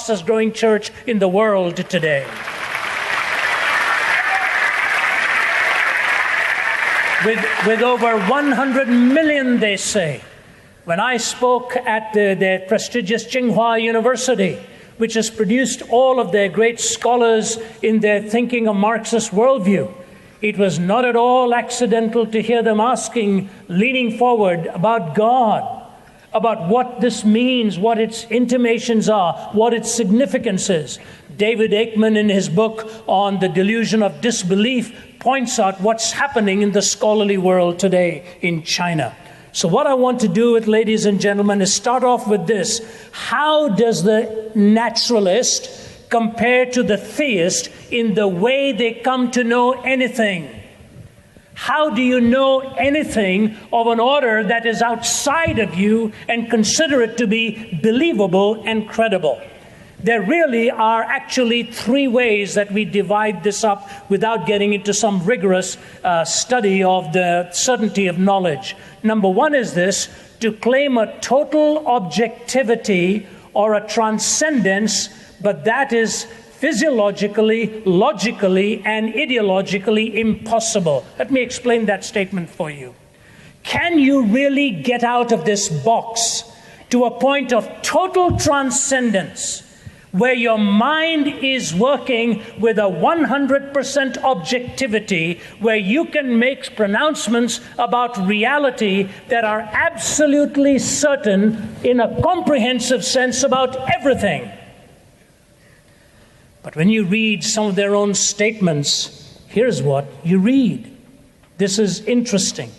fastest growing church in the world today. With over 100 million, they say. When I spoke at the prestigious Tsinghua University, which has produced all of their great scholars in their thinking a Marxist worldview, it was not at all accidental to hear them asking, leaning forward, about God, about what this means, what its intimations are, what its significance is. David Aikman, in his book on the delusion of disbelief, points out what's happening in the scholarly world today in China. So what I want to do with ladies and gentlemen is start off with this. How does the naturalist compare to the theist in the way they come to know anything? How do you know anything of an order that is outside of you and consider it to be believable and credible? There really are actually three ways that we divide this up without getting into some rigorous study of the certainty of knowledge. Number one is this: to claim a total objectivity or a transcendence, but that is physiologically, logically, and ideologically impossible. Let me explain that statement for you. Can you really get out of this box to a point of total transcendence, where your mind is working with a 100% objectivity, where you can make pronouncements about reality that are absolutely certain in a comprehensive sense about everything? But when you read some of their own statements, here's what you read. This is interesting.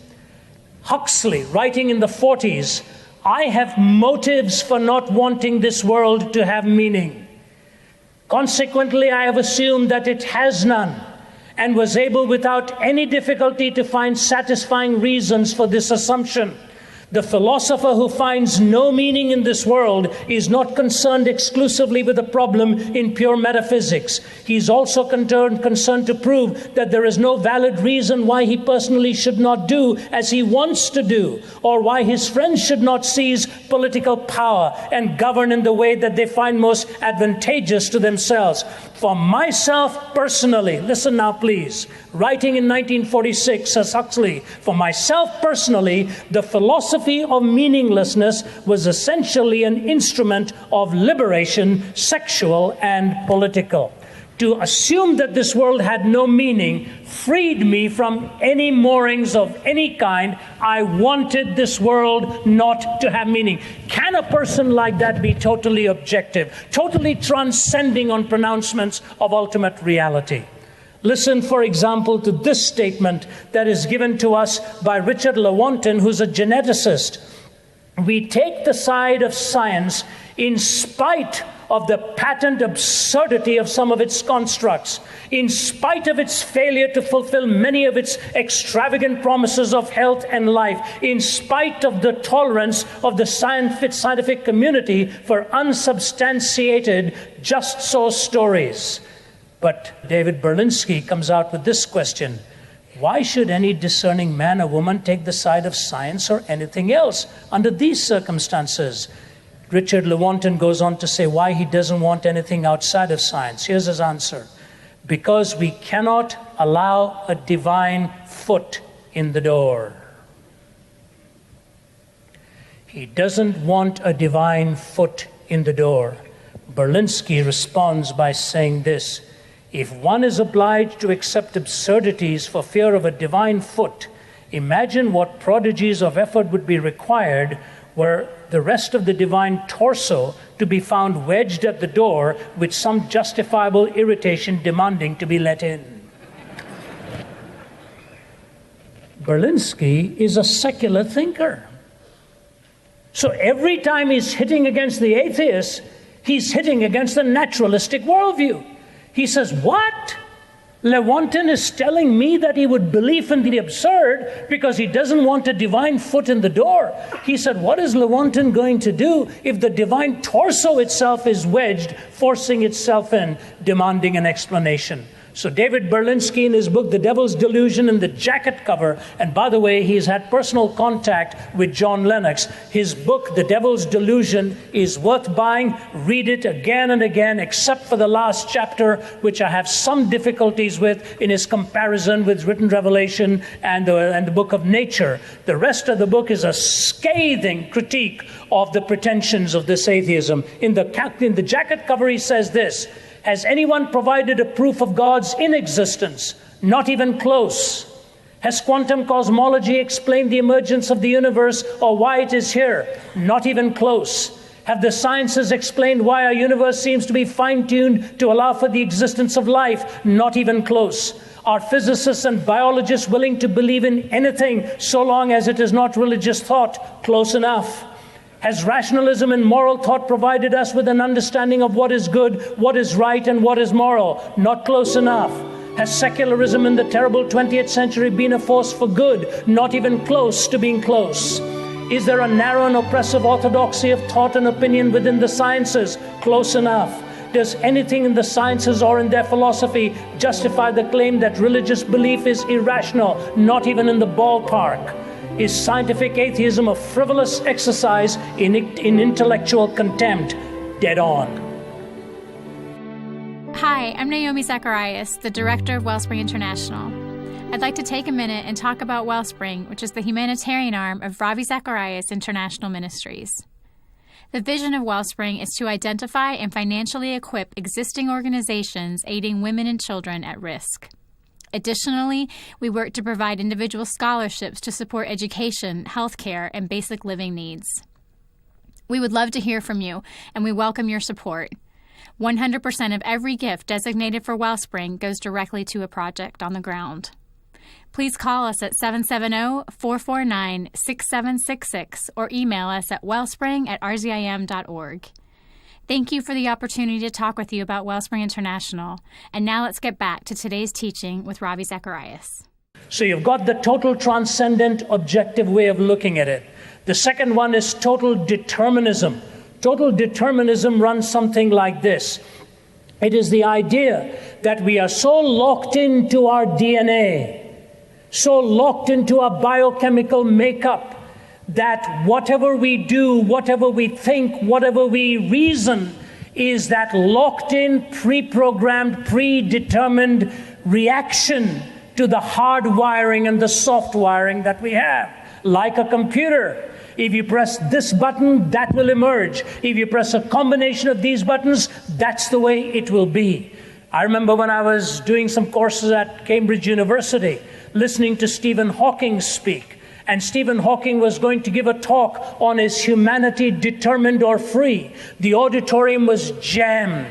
Huxley, writing in the 40s, I have motives for not wanting this world to have meaning. Consequently, I have assumed that it has none, and was able without any difficulty to find satisfying reasons for this assumption. The philosopher who finds no meaning in this world is not concerned exclusively with the problem in pure metaphysics. He is also concerned to prove that there is no valid reason why he personally should not do as he wants to do, or why his friends should not seize political power and govern in the way that they find most advantageous to themselves. For myself personally, listen now please, writing in 1946 as Huxley, for myself personally, the philosophy of meaninglessness was essentially an instrument of liberation, sexual and political. To assume that this world had no meaning freed me from any moorings of any kind. I wanted this world not to have meaning. Can a person like that be totally objective, totally transcending on pronouncements of ultimate reality? Listen, for example, to this statement that is given to us by Richard Lewontin, who's a geneticist. We take the side of science in spite of the patent absurdity of some of its constructs, in spite of its failure to fulfill many of its extravagant promises of health and life, in spite of the tolerance of the scientific community for unsubstantiated just-so stories. But David Berlinski comes out with this question: why should any discerning man or woman take the side of science or anything else under these circumstances? Richard Lewontin goes on to say why he doesn't want anything outside of science. Here's his answer: because we cannot allow a divine foot in the door. He doesn't want a divine foot in the door. Berlinski responds by saying this: if one is obliged to accept absurdities for fear of a divine foot, imagine what prodigies of effort would be required were the rest of the divine torso to be found wedged at the door with some justifiable irritation demanding to be let in. Berlinski is a secular thinker. So every time he's hitting against the atheists, he's hitting against the naturalistic worldview. He says, what? Lewontin is telling me that he would believe in the absurd because he doesn't want a divine foot in the door. He said, what is Lewontin going to do if the divine torso itself is wedged, forcing itself in, demanding an explanation? So David Berlinski, in his book, The Devil's Delusion, in the jacket cover, and by the way, he's had personal contact with John Lennox. His book, The Devil's Delusion, is worth buying. Read it again and again, except for the last chapter, which I have some difficulties with in his comparison with written revelation and the book of nature. The rest of the book is a scathing critique of the pretensions of this atheism. In the jacket cover, he says this: has anyone provided a proof of God's inexistence? Not even close. Has quantum cosmology explained the emergence of the universe or why it is here? Not even close. Have the sciences explained why our universe seems to be fine-tuned to allow for the existence of life? Not even close. Are physicists and biologists willing to believe in anything so long as it is not religious thought? Close enough. Has rationalism and moral thought provided us with an understanding of what is good, what is right, and what is moral? Not close enough. Has secularism in the terrible 20th century been a force for good? Not even close to being close. Is there a narrow and oppressive orthodoxy of thought and opinion within the sciences? Close enough. Does anything in the sciences or in their philosophy justify the claim that religious belief is irrational? Not even in the ballpark. Is scientific atheism a frivolous exercise in intellectual contempt? Dead on. Hi, I'm Ravi Zacharias, the director of Wellspring International. I'd like to take a minute and talk about Wellspring, which is the humanitarian arm of Ravi Zacharias International Ministries. The vision of Wellspring is to identify and financially equip existing organizations aiding women and children at risk. Additionally, we work to provide individual scholarships to support education, healthcare, and basic living needs. We would love to hear from you, and we welcome your support. 100% of every gift designated for Wellspring goes directly to a project on the ground. Please call us at 770-449-6766 or email us at wellspring@rzim.org. Thank you for the opportunity to talk with you about Wellspring International. And now let's get back to today's teaching with Ravi Zacharias. So you've got the total transcendent objective way of looking at it. The second one is total determinism. Total determinism runs something like this. It is the idea that we are so locked into our DNA, so locked into our biochemical makeup, that whatever we do, whatever we think, whatever we reason is that locked-in, pre-programmed, predetermined reaction to the hard wiring and the soft wiring that we have. Like a computer, if you press this button, that will emerge. If you press a combination of these buttons, that's the way it will be. I remember when I was doing some courses at Cambridge University, listening to Stephen Hawking speak. And Stephen Hawking was going to give a talk on is humanity determined or free. The auditorium was jammed.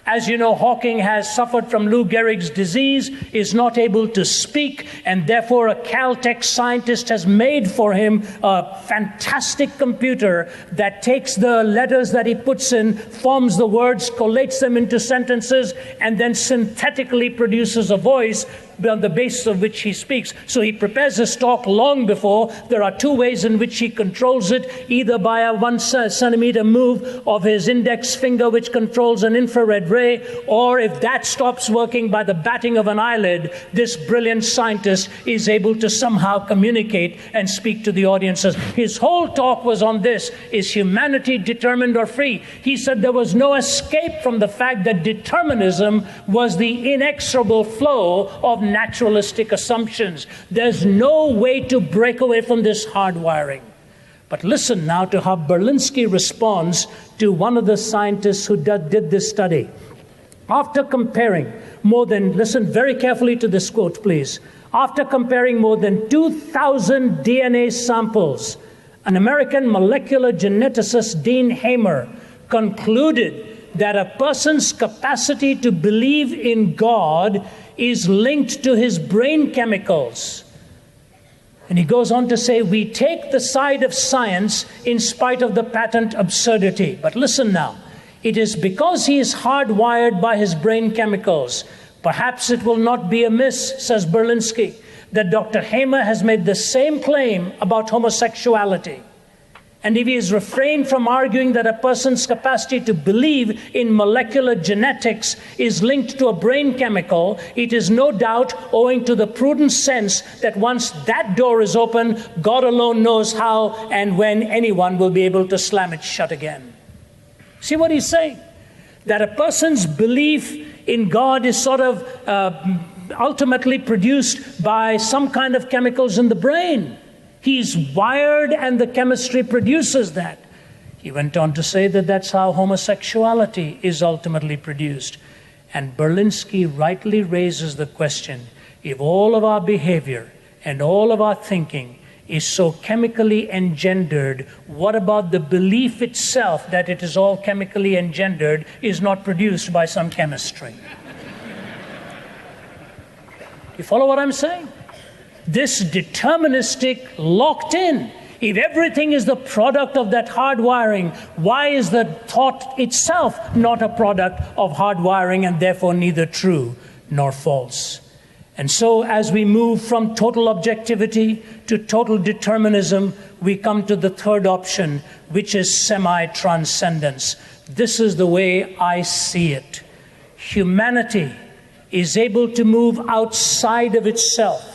As you know, Hawking has suffered from Lou Gehrig's disease, is not able to speak, and therefore a Caltech scientist has made for him a fantastic computer that takes the letters that he puts in, forms the words, collates them into sentences, and then synthetically produces a voice on the basis of which he speaks. So he prepares his talk long before. There are two ways in which he controls it, either by a 1 centimeter move of his index finger, which controls an infrared ray, or if that stops working, by the batting of an eyelid. This brilliant scientist is able to somehow communicate and speak to the audiences. His whole talk was on this: is humanity determined or free? He said there was no escape from the fact that determinism was the inexorable flow of naturalistic assumptions. There's no way to break away from this hardwiring. But listen now to how Berlinski responds to one of the scientists who did this study. After comparing listen very carefully to this quote, please. After comparing more than 2,000 DNA samples, an American molecular geneticist, Dean Hamer, concluded that a person's capacity to believe in God is linked to his brain chemicals. And he goes on to say, we take the side of science in spite of the patent absurdity. But listen now, it is because he is hardwired by his brain chemicals. Perhaps it will not be amiss, says Berlinski, that Dr. Hamer has made the same claim about homosexuality. And if he has refrained from arguing that a person's capacity to believe in molecular genetics is linked to a brain chemical, it is no doubt owing to the prudent sense that once that door is open, God alone knows how and when anyone will be able to slam it shut again. See what he's saying? That a person's belief in God is sort of ultimately produced by some kind of chemicals in the brain. He's wired and the chemistry produces that. He went on to say that that's how homosexuality is ultimately produced. And Berlinski rightly raises the question, if all of our behavior and all of our thinking is so chemically engendered, what about the belief itself that it is all chemically engendered is not produced by some chemistry? You follow what I'm saying? This deterministic, locked in. If everything is the product of that hardwiring, why is the thought itself not a product of hardwiring and therefore neither true nor false? And so as we move from total objectivity to total determinism, we come to the third option, which is semi-transcendence. This is the way I see it. Humanity is able to move outside of itself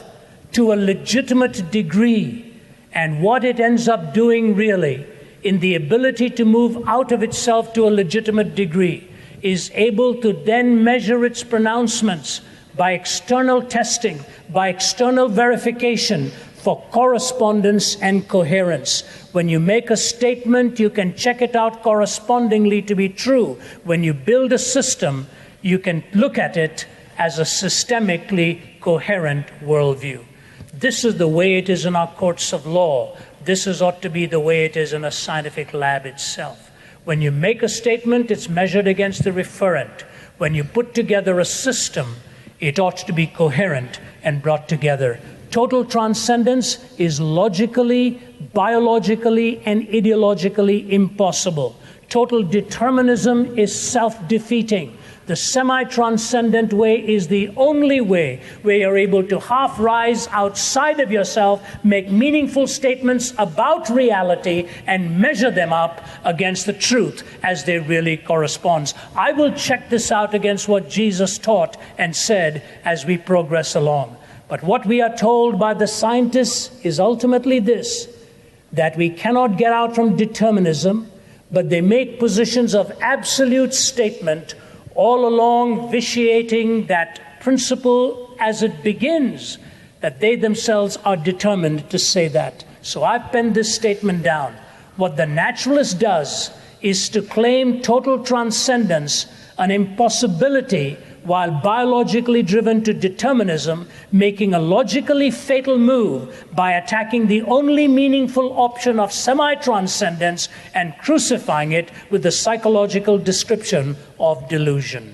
to a legitimate degree, and what it ends up doing really in the ability to move out of itself to a legitimate degree is able to then measure its pronouncements by external testing, by external verification for correspondence and coherence. When you make a statement, you can check it out correspondingly to be true. When you build a system, you can look at it as a systemically coherent worldview. This is the way it is in our courts of law. This ought to be the way it is in a scientific lab itself. When you make a statement, it's measured against the referent. When you put together a system, it ought to be coherent and brought together. Total transcendence is logically, biologically, and ideologically impossible. Total determinism is self-defeating. The semi-transcendent way is the only way where you're able to half rise outside of yourself, make meaningful statements about reality, and measure them up against the truth as they really correspond. I will check this out against what Jesus taught and said as we progress along. But what we are told by the scientists is ultimately this, that we cannot get out from determinism, but they make positions of absolute statement all along vitiating that principle as it begins, that they themselves are determined to say that. So I've penned this statement down. What the naturalist does is to claim total transcendence, an impossibility, while biologically driven to determinism, making a logically fatal move by attacking the only meaningful option of semi-transcendence and crucifying it with the psychological description of delusion.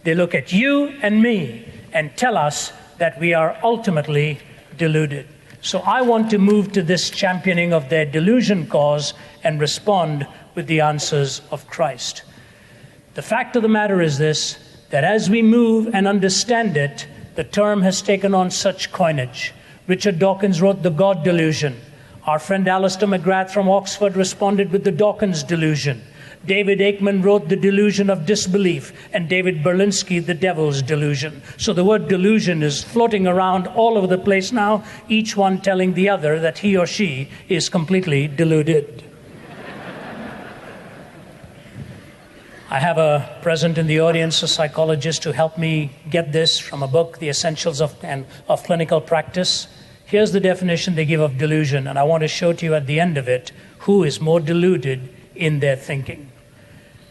They look at you and me and tell us that we are ultimately deluded. So I want to move to this championing of their delusion cause and respond with the answers of Christ. The fact of the matter is this, that as we move and understand it, the term has taken on such coinage. Richard Dawkins wrote The God Delusion. Our friend Alistair McGrath from Oxford responded with the Dawkins Delusion. David Aikman wrote The Delusion of Disbelief, and David Berlinski, The Devil's Delusion. So the word delusion is floating around all over the place now, each one telling the other that he or she is completely deluded. I have present in the audience a psychologist who helped me get this from a book, The Essentials of Clinical Practice. Here's the definition they give of delusion, and I want to show to you at the end of it who is more deluded in their thinking.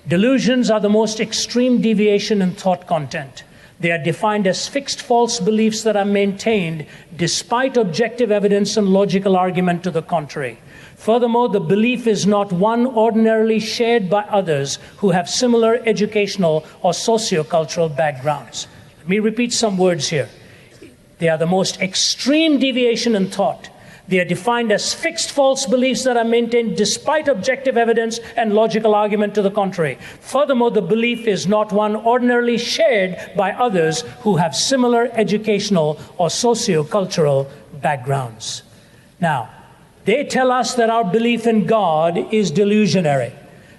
Delusions are the most extreme deviation in thought content. They are defined as fixed false beliefs that are maintained despite objective evidence and logical argument to the contrary. Furthermore, the belief is not one ordinarily shared by others who have similar educational or socio-cultural backgrounds. Let me repeat some words here. They are the most extreme deviation in thought. They are defined as fixed false beliefs that are maintained despite objective evidence and logical argument to the contrary. Furthermore, the belief is not one ordinarily shared by others who have similar educational or socio-cultural backgrounds. Now, They tell us that our belief in God is delusionary,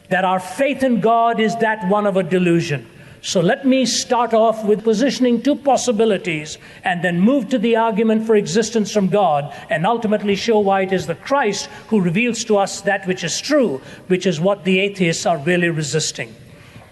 that our faith in God is that one of a delusion. So let me start off with positioning two possibilities and then move to the argument for existence from God and ultimately show why it is the Christ who reveals to us that which is true, which is what the atheists are really resisting.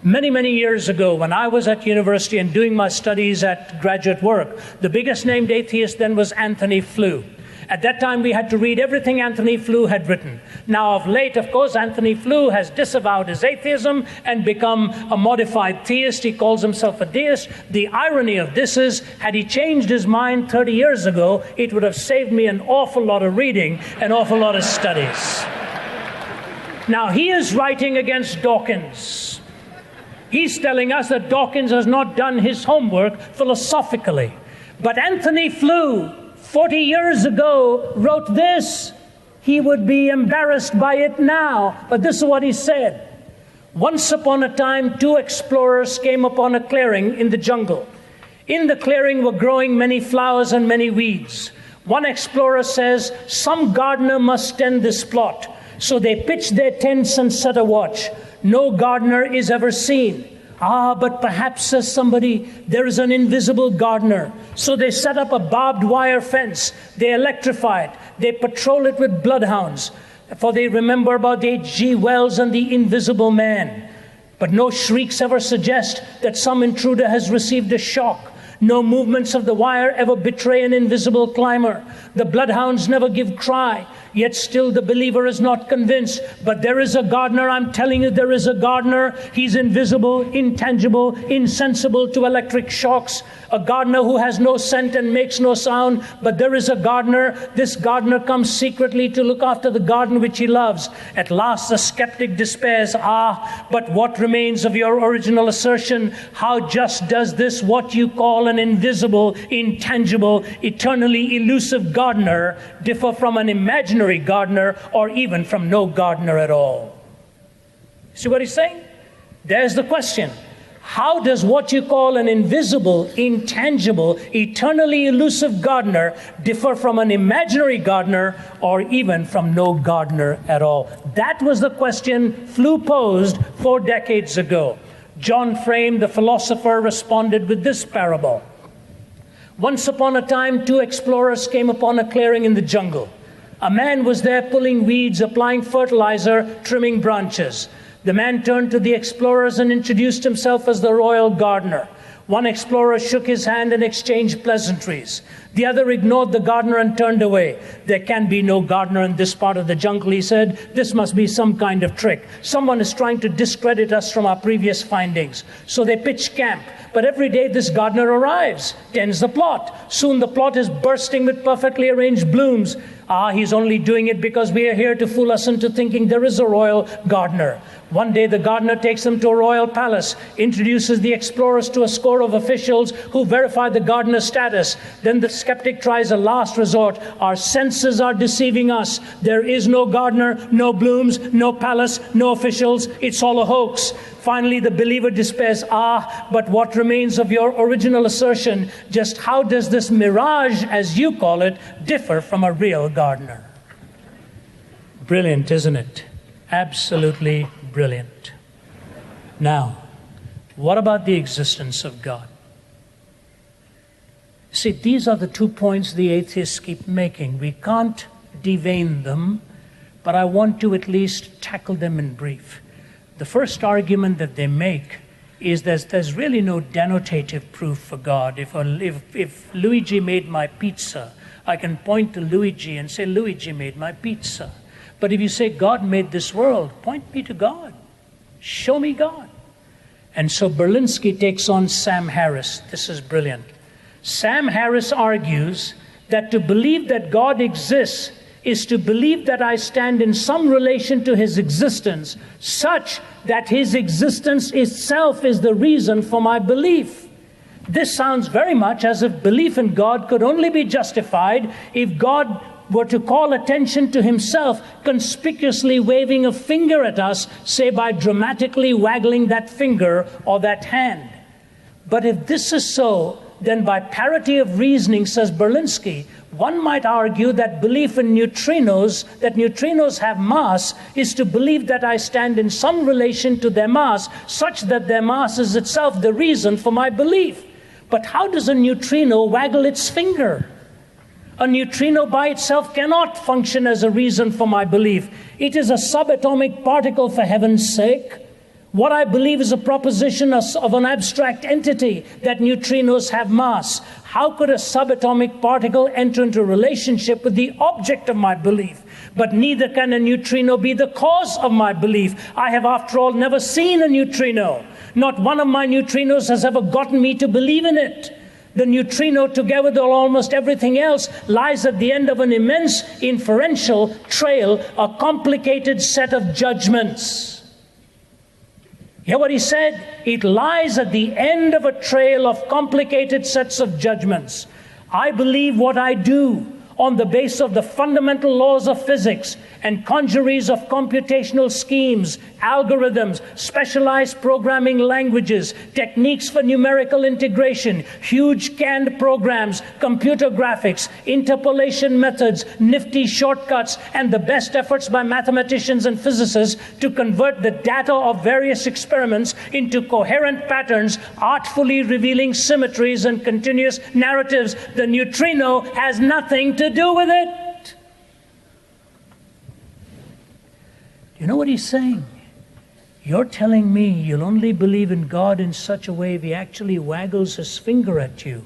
Many, many years ago, when I was at university and doing my studies at graduate work, the biggest named atheist then was Anthony Flew. At that time, we had to read everything Anthony Flew had written. Now, of late, of course, Anthony Flew has disavowed his atheism and become a modified theist. He calls himself a deist. The irony of this is, had he changed his mind 30 years ago, it would have saved me an awful lot of reading, an awful lot of studies. Now, he is writing against Dawkins. He's telling us that Dawkins has not done his homework philosophically. But Anthony Flew, 40 years ago, wrote this. He would be embarrassed by it now, but this is what he said. Once upon a time, two explorers came upon a clearing in the jungle. In the clearing were growing many flowers and many weeds. One explorer says, some gardener must tend this plot. So they pitched their tents and set a watch. No gardener is ever seen. But perhaps, says somebody, there is an invisible gardener. So they set up a barbed wire fence. They electrify it. They patrol it with bloodhounds. For they remember about H.G. Wells and the Invisible Man. But no shrieks ever suggest that some intruder has received a shock. No movements of the wire ever betray an invisible climber. The bloodhounds never give cry. Yet still the believer is not convinced. But there is a gardener, I'm telling you, there is a gardener. He's invisible, intangible, insensible to electric shocks. A gardener who has no scent and makes no sound. But there is a gardener. This gardener comes secretly to look after the garden which he loves. At last the skeptic despairs. But what remains of your original assertion? How just does this, what you call an invisible, intangible, eternally elusive gardener, differ from an imaginary gardener or even from no gardener at all? See what he's saying? There's the question. How does what you call an invisible, intangible, eternally elusive gardener differ from an imaginary gardener or even from no gardener at all? That was the question Flew posed 4 decades ago. John Frame, the philosopher, responded with this parable. Once upon a time, 2 explorers came upon a clearing in the jungle. A man was there pulling weeds, applying fertilizer, trimming branches. The man turned to the explorers and introduced himself as the royal gardener. One explorer shook his hand and exchanged pleasantries. The other ignored the gardener and turned away. There can be no gardener in this part of the jungle, he said. This must be some kind of trick. Someone is trying to discredit us from our previous findings. So they pitched camp. But every day this gardener arrives, tends the plot. Soon the plot is bursting with perfectly arranged blooms. He's only doing it because we are here to fool us into thinking there is a royal gardener. One day the gardener takes them to a royal palace, introduces the explorers to a score of officials who verify the gardener's status. Then the skeptic tries a last resort. Our senses are deceiving us. There is no gardener, no blooms, no palace, no officials. It's all a hoax. Finally, the believer despairs. But what remains of your original assertion? Just how does this mirage, as you call it, differ from a real gardener? Brilliant, isn't it? Absolutely brilliant. Now, what about the existence of God? See, these are the 2 points the atheists keep making. We can't devein them, but I want to at least tackle them in brief. The first argument that they make is that there's really no denotative proof for God. If Luigi made my pizza, I can point to Luigi and say, Luigi made my pizza. But if you say God made this world, point me to God. Show me God. And so Berlinski takes on Sam Harris. This is brilliant. Sam Harris argues that to believe that God exists is to believe that I stand in some relation to his existence, such that his existence itself is the reason for my belief. This sounds very much as if belief in God could only be justified if God were to call attention to himself, conspicuously waving a finger at us, say by dramatically waggling that finger or that hand. But if this is so, then by parity of reasoning, says Berlinski, one might argue that belief in neutrinos, that neutrinos have mass, is to believe that I stand in some relation to their mass, such that their mass is itself the reason for my belief. But how does a neutrino waggle its finger? A neutrino by itself cannot function as a reason for my belief. It is a subatomic particle, for heaven's sake. What I believe is a proposition of an abstract entity, that neutrinos have mass. How could a subatomic particle enter into a relationship with the object of my belief? But neither can a neutrino be the cause of my belief. I have, after all, never seen a neutrino. Not one of my neutrinos has ever gotten me to believe in it. The neutrino, together with almost everything else, lies at the end of an immense inferential trail, a complicated set of judgments. Hear what he said? It lies at the end of a trail of complicated sets of judgments. I believe what I do on the basis of the fundamental laws of physics and congeries of computational schemes, algorithms, specialized programming languages, techniques for numerical integration, huge canned programs, computer graphics, interpolation methods, nifty shortcuts, and the best efforts by mathematicians and physicists to convert the data of various experiments into coherent patterns, artfully revealing symmetries and continuous narratives. The neutrino has nothing to do with it. You know what he's saying? You're telling me you'll only believe in God in such a way if he actually waggles his finger at you.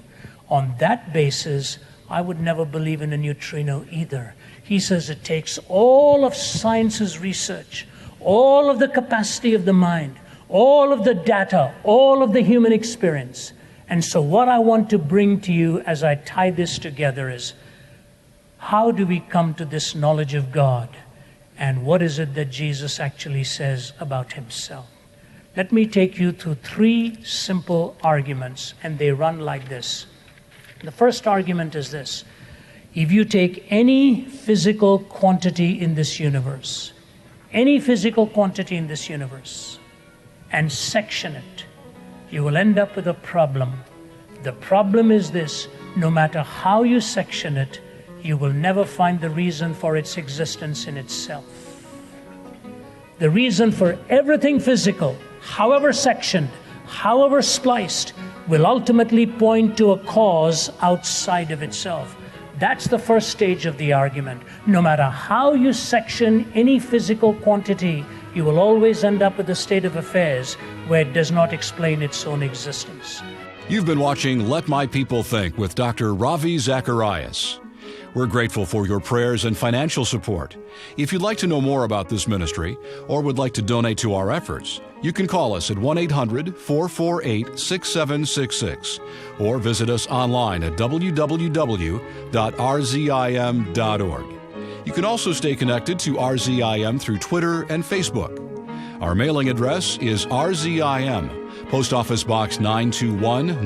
On that basis, I would never believe in a neutrino either. He says it takes all of science's research, all of the capacity of the mind, all of the data, all of the human experience. And so what I want to bring to you as I tie this together is, how do we come to this knowledge of God? And what is it that Jesus actually says about himself? Let me take you through three simple arguments, and they run like this. The first argument is this. If you take any physical quantity in this universe, and section it, you will end up with a problem. The problem is this: no matter how you section it, you will never find the reason for its existence in itself. The reason for everything physical, however sectioned, however spliced, will ultimately point to a cause outside of itself. That's the first stage of the argument. No matter how you section any physical quantity, you will always end up with a state of affairs where it does not explain its own existence. You've been watching Let My People Think with Dr. Ravi Zacharias. We're grateful for your prayers and financial support. If you'd like to know more about this ministry or would like to donate to our efforts, you can call us at 1-800-448-6766 or visit us online at www.rzim.org. You can also stay connected to RZIM through Twitter and Facebook. Our mailing address is RZIM, Post Office Box 921.